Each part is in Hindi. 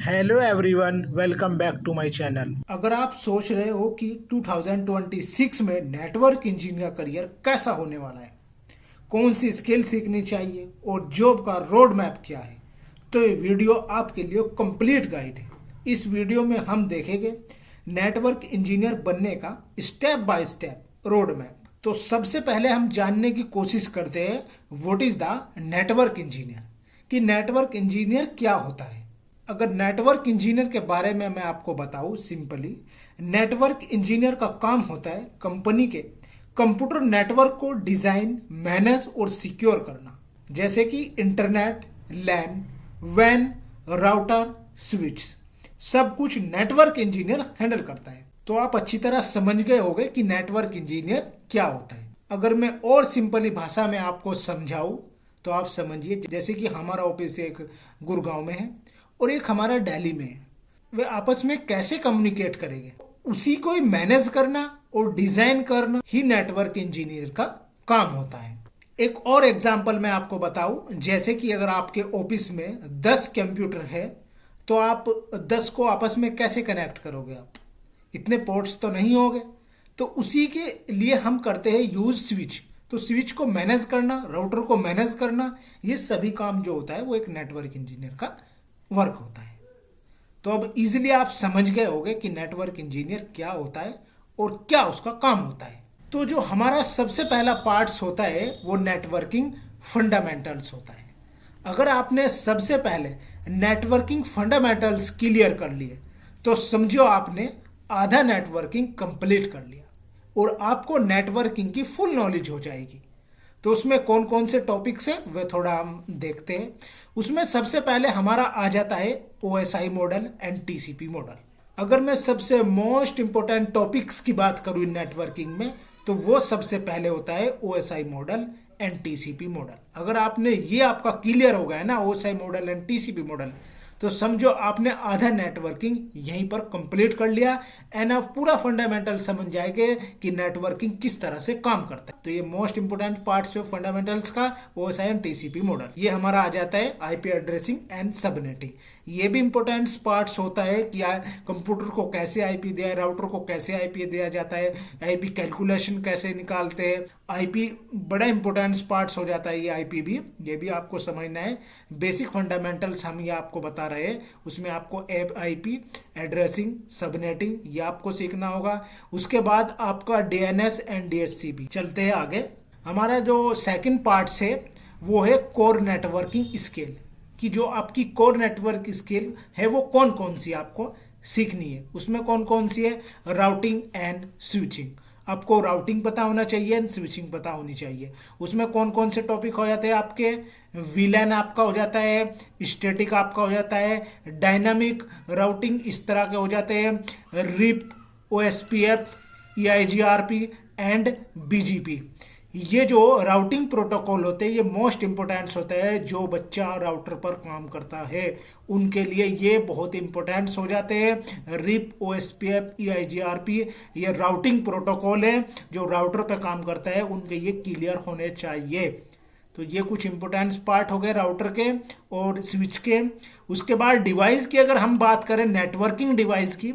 Hello everyone, welcome back to my channel. अगर आप सोच रहे हो कि 2026 में नेटवर्क इंजीनियर का करियर कैसा होने वाला है, कौन सी स्किल सीखनी चाहिए और जॉब का रोड मैप क्या है, तो ये वीडियो आपके लिए कंप्लीट गाइड है। इस वीडियो में हम देखेंगे नेटवर्क इंजीनियर बनने का step by step road map. तो सबसे पहले हम जानने की कोशिश करते हैं what is the network engineer, कि नेटवर्क इंजीनियर क्या होता है। अगर नेटवर्क इंजीनियर के बारे में मैं आपको बताऊं सिंपली, नेटवर्क इंजीनियर का काम होता है कंपनी के कंप्यूटर नेटवर्क को डिज़ाइन, मैनेज और सिक्योर करना, जैसे कि इंटरनेट, लैन, वैन, राउटर, स्विच, सब कुछ नेटवर्क इंजीनियर हैंडल करता है। तो आप अच्छी तरह समझ गए होंगे कि नेटवर्क इंजीनियर क्या होता है। अगर मैं और सिंपली भाषा में आपको समझाऊं तो आप समझिए, जैसे कि हमारा ऑफिस एक गुड़गांव में है और एक हमारा दिल्ली में है, वे आपस में कैसे कम्युनिकेट करेंगे, उसी को ही मैनेज करना और डिजाइन करना ही नेटवर्क इंजीनियर का काम होता है। एक और एग्जांपल मैं आपको बताऊं, जैसे कि अगर आपके ऑफिस में 10 कंप्यूटर है तो आप 10 को आपस में कैसे कनेक्ट करोगे? आप इतने पोर्ट्स तो नहीं होंगे। तो उसी के लिए हम करते हैं यूज स्विच। तो स्विच को मैनेज करना, राउटर को मैनेज करना, ये सभी काम जो होता है वो एक नेटवर्क इंजीनियर का वर्क होता है। तो अब इजीली आप समझ गए होंगे कि नेटवर्क इंजीनियर क्या होता है और क्या उसका काम होता है। तो जो हमारा सबसे पहला पार्ट्स होता है वो नेटवर्किंग फंडामेंटल्स होता है। अगर आपने सबसे पहले नेटवर्किंग फंडामेंटल्स क्लियर कर लिए तो समझो आपने आधा नेटवर्किंग कंप्लीट कर लिया और आपको नेटवर्किंग की फुल नॉलेज हो जाएगी। तो उसमें कौन कौन से टॉपिक्स हैं वे थोड़ा हम देखते हैं। उसमें सबसे पहले हमारा आ जाता है OSI model and TCP model. अगर मैं सबसे मोस्ट इंपॉर्टेंट टॉपिक्स की बात करूँ नेटवर्किंग में, तो वो सबसे पहले होता है OSI model and TCP model. अगर आपने ये आपका क्लियर हो गया है ना, OSI model and TCP model, तो समझो आपने आधा नेटवर्किंग यहीं पर कंप्लीट कर लिया एंड आप पूरा फंडामेंटल समझ जाएंगे कि नेटवर्किंग किस तरह से काम करता है। तो ये मोस्ट इंपोर्टेंट पार्ट्स है फंडामेंटल्स का, OSI एंड TCP मॉडल। ये हमारा आ जाता है IP एड्रेसिंग एंड सबनेटिंग। ये भी इंपॉर्टेंट पार्ट्स होता है कि कंप्यूटर को कैसे IP दिया है, राउटर को कैसे IP दिया जाता है, IP कैलकुलेशन कैसे निकालते हैं। IP बड़ा इंपॉर्टेंट पार्ट्स हो जाता है ये IP भी, ये भी आपको समझना है। बेसिक फंडामेंटल्स हम ये आपको बता रहे हैं, उसमें आपको IP एड्रेसिंग, सबनेटिंग ये आपको सीखना होगा। उसके बाद आपका DNS एंड DHCP। चलते हैं आगे। हमारा जो सेकंड पार्ट्स है वो है कोर नेटवर्किंग स्किल, कि जो आपकी कोर नेटवर्क स्किल है वो कौन कौन सी आपको सीखनी है। उसमें कौन कौन सी है? Routing and switching. आपको राउटिंग पता होना चाहिए एंड स्विचिंग पता होनी चाहिए। उसमें कौन कौन से टॉपिक हो जाते हैं आपके? वीलैन आपका हो जाता है, स्टैटिक आपका हो जाता है, डायनामिक राउटिंग इस तरह के हो जाते हैं, RIP, OSPF, EIGRP and BGP। ये जो राउटिंग प्रोटोकॉल होते हैं ये मोस्ट इंपॉर्टेंट्स होते हैं। जो बच्चा राउटर पर काम करता है उनके लिए ये बहुत इंपॉर्टेंट्स हो जाते हैं। रिप, OSPF, EIGRP ये राउटिंग प्रोटोकॉल है, जो राउटर पर काम करता है उनके ये क्लियर होने चाहिए। तो ये कुछ इंपॉर्टेंट पार्ट हो गए राउटर के और स्विच के। उसके बाद डिवाइस की अगर हम बात करें, नेटवर्किंग डिवाइस की,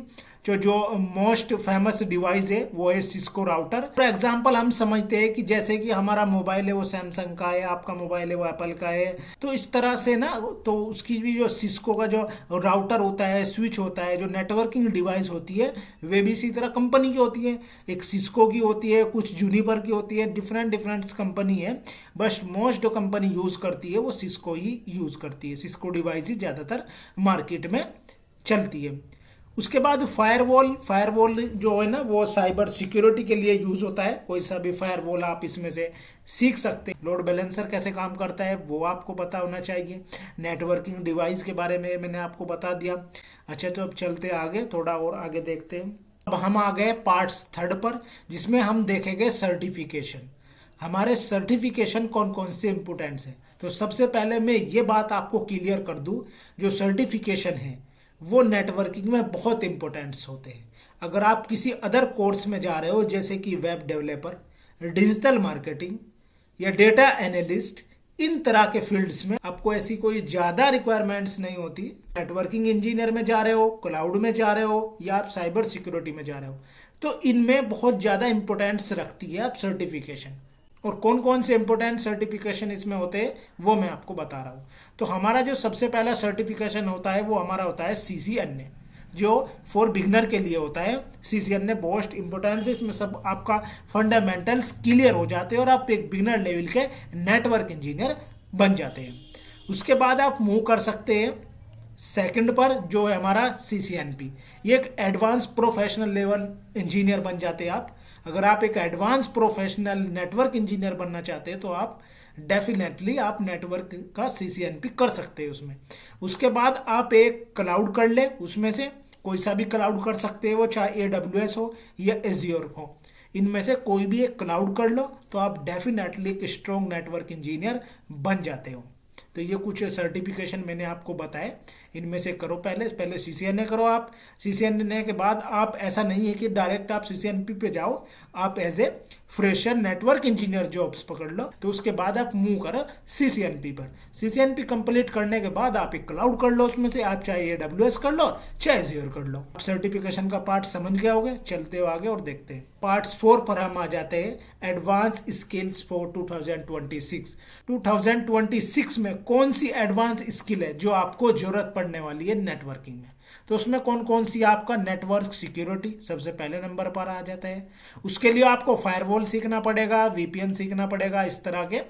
जो मोस्ट फेमस डिवाइस है वो है सिस्को राउटर। फॉर एग्जांपल हम समझते हैं कि जैसे कि हमारा मोबाइल है वो सैमसंग का है, आपका मोबाइल है वो एप्पल का है, तो इस तरह से ना, तो उसकी भी जो सिस्को का जो राउटर होता है, स्विच होता है, जो नेटवर्किंग डिवाइस होती है वे भी इसी तरह कंपनी की होती है। एक सिस्को की होती है, कुछ जूनिपर की होती है, डिफरेंट डिफरेंट कंपनी है। बस मोस्ट जो कंपनी यूज़ करती है वो सिस्को ही यूज़ करती है। सिस्को डिवाइस ही ज़्यादातर मार्केट में चलती है। उसके बाद फायरवॉल जो है ना वो साइबर सिक्योरिटी के लिए यूज होता है। कोई सा भी फायरवॉल आप इसमें से सीख सकते हैं। लोड बैलेंसर कैसे काम करता है वो आपको पता होना चाहिए। नेटवर्किंग डिवाइस के बारे में मैंने आपको बता दिया। अच्छा, तो अब चलते आगे, थोड़ा और आगे देखते हैं। अब हम आ गए पार्ट्स थर्ड पर, जिसमें हम देखेंगे सर्टिफिकेशन। हमारे सर्टिफिकेशन कौन कौन से इंपोर्टेंट्स हैं। तो सबसे पहले मैं ये बात आपको क्लियर कर दूं, जो सर्टिफिकेशन है वो नेटवर्किंग में बहुत इंपॉर्टेंट्स होते हैं। अगर आप किसी अदर कोर्स में जा रहे हो, जैसे कि वेब डेवलपर, डिजिटल मार्केटिंग या डेटा एनालिस्ट, इन तरह के फील्ड्स में आपको ऐसी कोई ज़्यादा रिक्वायरमेंट्स नहीं होती। नेटवर्किंग इंजीनियर में जा रहे हो, क्लाउड में जा रहे हो, या आप साइबर सिक्योरिटी में जा रहे हो, तो इनमें बहुत ज़्यादा इंपॉर्टेंस रखती है आप सर्टिफिकेशन। और कौन कौन से इंपॉर्टेंट सर्टिफिकेशन इसमें होते हैं वो मैं आपको बता रहा हूँ। तो हमारा जो सबसे पहला सर्टिफिकेशन होता है वो हमारा होता है CCNA, जो फॉर बिगनर के लिए होता है। CCNA मोस्ट इंपॉर्टेंट है, इसमें सब आपका फंडामेंटल्स क्लियर हो जाते हैं और आप एक बिगनर लेवल के नेटवर्क इंजीनियर बन जाते हैं। उसके बाद आप मूव कर सकते हैं सेकंड पर, जो है हमारा CCNP। ये एक एडवांस प्रोफेशनल लेवल इंजीनियर बन जाते हैं आप। अगर आप एक एडवांस प्रोफेशनल नेटवर्क इंजीनियर बनना चाहते हैं तो आप डेफिनेटली आप नेटवर्क का CCNP कर सकते हैं उसमें। उसके बाद आप एक क्लाउड कर ले, उसमें से कोई सा भी क्लाउड कर सकते हैं, वो चाहे AWS हो या Azure हो, इनमें से कोई भी एक क्लाउड कर लो तो आप डेफिनेटली एक स्ट्रॉन्ग नेटवर्क इंजीनियर बन जाते हो। तो ये कुछ सर्टिफिकेशन मैंने आपको बताए, इनमें से करो पहले CCNA करो आप। CCNA के बाद आप, ऐसा नहीं है कि डायरेक्ट आप CCNP पे जाओ, आप as a fresher network engineer jobs पकड़ लो, तो उसके बाद आप मूव करो CCNP पर। CCNP कंप्लीट करने के बाद आप एक क्लाउड कर लो, उसमें से आप चाहे AWS कर लो चाहे Azure कर लो। आप सर्टिफिकेशन का पार्ट समझ गए होगे, चलते हो आगे और देखते हैं। पार्ट्स 4 पर हम आ जाते हैं, एडवांस स्किल्स फॉर 2026। 2026 में कौन सी एडवांस स्किल है जो आपको जरूरत पड़ने वाली है नेटवर्किंग में। तो उसमें कौन कौन सी, आपका नेटवर्क सिक्योरिटी सबसे पहले नंबर पर आ जाता है। उसके लिए आपको फायरवॉल सीखना पड़ेगा, VPN सीखना पड़ेगा, इस तरह के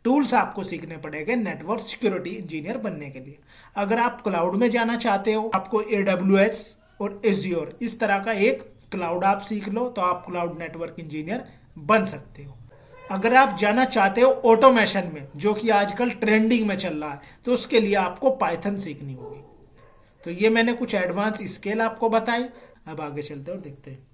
टूल्स आपको सीखने पड़ेंगे नेटवर्क सिक्योरिटी इंजीनियर बनने के लिए। अगर आप क्लाउड में जाना चाहते हो, आपको AWS और Azure इस तरह का एक क्लाउड आप सीख लो तो आप क्लाउड नेटवर्क इंजीनियर बन सकते हो। अगर आप जाना चाहते हो ऑटोमेशन में, जो कि आजकल ट्रेंडिंग में चल रहा है, तो उसके लिए आपको पाइथन सीखनी होगी। तो ये मैंने कुछ एडवांस स्किल आपको बताई। अब आगे चलते और देखते हैं।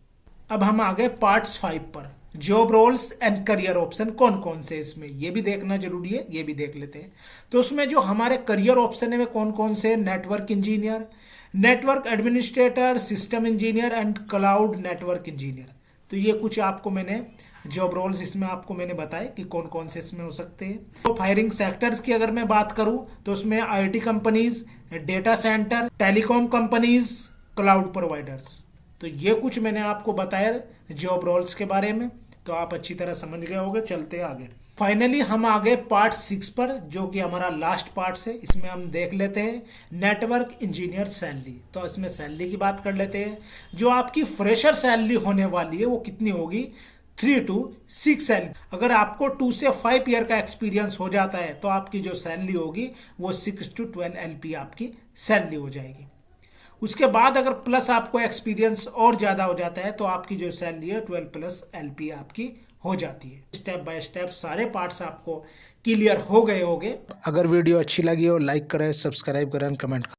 अब हम आ गए पार्ट्स 5 पर, job roles and career option कौन कौन से इसमें, ये भी देखना जरूरी है, ये भी देख लेते हैं। तो उसमें जो हमारे करियर ऑप्शन है वे कौन कौन से, network engineer, network administrator, system engineer and cloud network engineer. तो ये कुछ आपको मैंने जॉब रोल्स इसमें आपको मैंने बताए कि कौन कौन से इसमें हो सकते हैं। तो फायरिंग सेक्टर्स की अगर मैं बात करूं तो उसमें IT companies, data centre, telecom companies, cloud providers. तो ये कुछ मैंने आपको बताया जॉब रोल्स के बारे में, तो आप अच्छी तरह समझ गए होंगे। चलते आगे। फाइनली हम आ गए पार्ट 6 पर, जो कि हमारा लास्ट पार्ट है। इसमें हम देख लेते हैं नेटवर्क इंजीनियर सैलरी। तो इसमें सैलरी की बात कर लेते हैं। जो आपकी फ्रेशर सैलरी होने वाली है वो कितनी होगी, 3 to 6 LP। अगर आपको 2 से 5 ईयर का एक्सपीरियंस हो जाता है तो आपकी जो सैलरी होगी वो 6 to 12 LP आपकी सैलरी हो जाएगी। उसके बाद अगर प्लस आपको एक्सपीरियंस और ज़्यादा हो जाता है तो आपकी जो सैलरी है 12+ LP आपकी हो जाती है। स्टेप बाय स्टेप सारे पार्ट्स आपको क्लियर हो गए होंगे। अगर वीडियो अच्छी लगी हो लाइक करें, सब्सक्राइब करें, कमेंट करें।